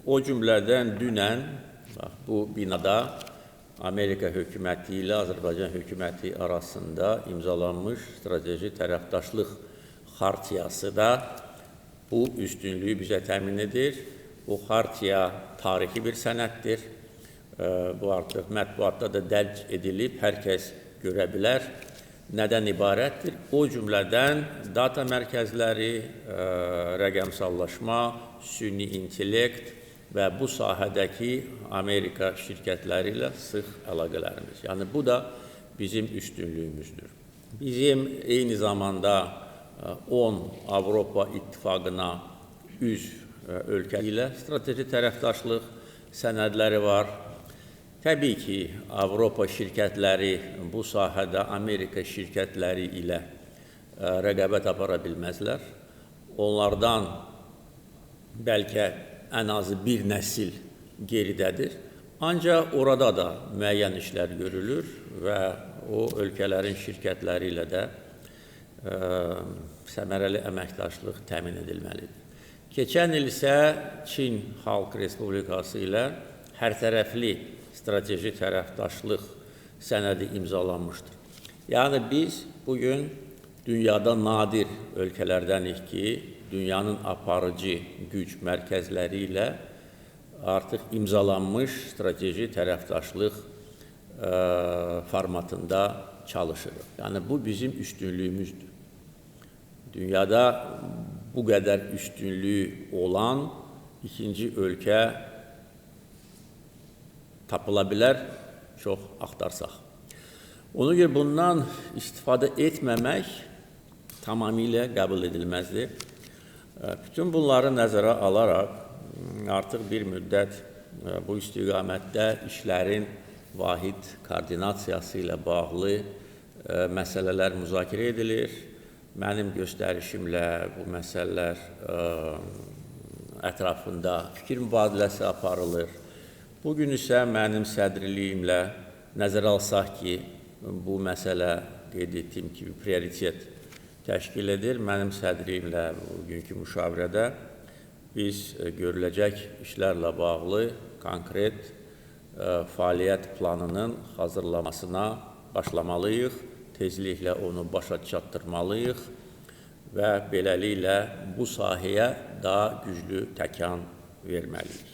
O cümlədən dünən bu binada Amerika hökuməti ilə Azərbaycan hökuməti arasında imzalanmış strateji tərəfdaşlıq xartiyası da bu üstünlüyü bizə təmin edir. Bu xartiya tarixi bir sənəddir. Bu artıq mətbuatda da dərc edilib, hər kəs görə bilər. Nədən ibarətdir? O cümlədən data mərkəzləri, rəqəmsallaşma, süni intellekt və bu sahədəki Amerika şirkətləri ilə sıx əlaqələrimiz. Yəni, bu da bizim üstünlüyümüzdür. Bizim eyni zamanda 10 Avropa İttifaqına üzv ölkə ilə strateji tərəfdaşlıq sənədləri var. Təbii ki, Avropa şirkətləri bu sahədə Amerika şirkətləri ilə rəqabət apara bilməzlər. Onlardan bəlkə ən azı bir nəsil geridədir. Ancaq orada da müəyyən işlər görülür və o ölkələrin şirkətləri ilə də səmərəli əməkdaşlıq təmin edilməlidir. Keçən il isə Çin Xalq Respublikası ilə hərtərəfli strateji tərəfdaşlıq sənədi imzalanmışdır. Yəni, biz bugün dünyada nadir ölkələrdənik ki, dünyanın aparıcı güc mərkəzləri ilə artıq imzalanmış strateji tərəfdaşlıq formatında çalışırıq. Yəni, bu bizim üstünlüyümüzdür. Dünyada bu qədər üstünlüyü olan ikinci ölkə tapıla bilər, çox axtarsaq. Ona görə bundan istifadə etməmək tamamilə qəbul edilməzdir. Bütün bunları nəzərə alaraq artıq bir müddət bu istiqamətdə işlərin vahid koordinasiyası ilə bağlı məsələlər müzakirə edilir. Mənim göstərişimlə bu məsələlər ətrafında fikir mübadiləsi aparılır. Bugün isə mənim sədrliyimlə nəzərə alsaq ki, bu məsələ qeyd etdiyim kimi prioritet təşkil edir. Mənim sədrliyimlə bugünkü müşavirədə biz görüləcək işlərlə bağlı konkret fəaliyyət planının hazırlamasına başlamalıyıq, tezliklə onu başa çatdırmalıyıq və beləliklə bu sahəyə daha güclü təkan verməliyik.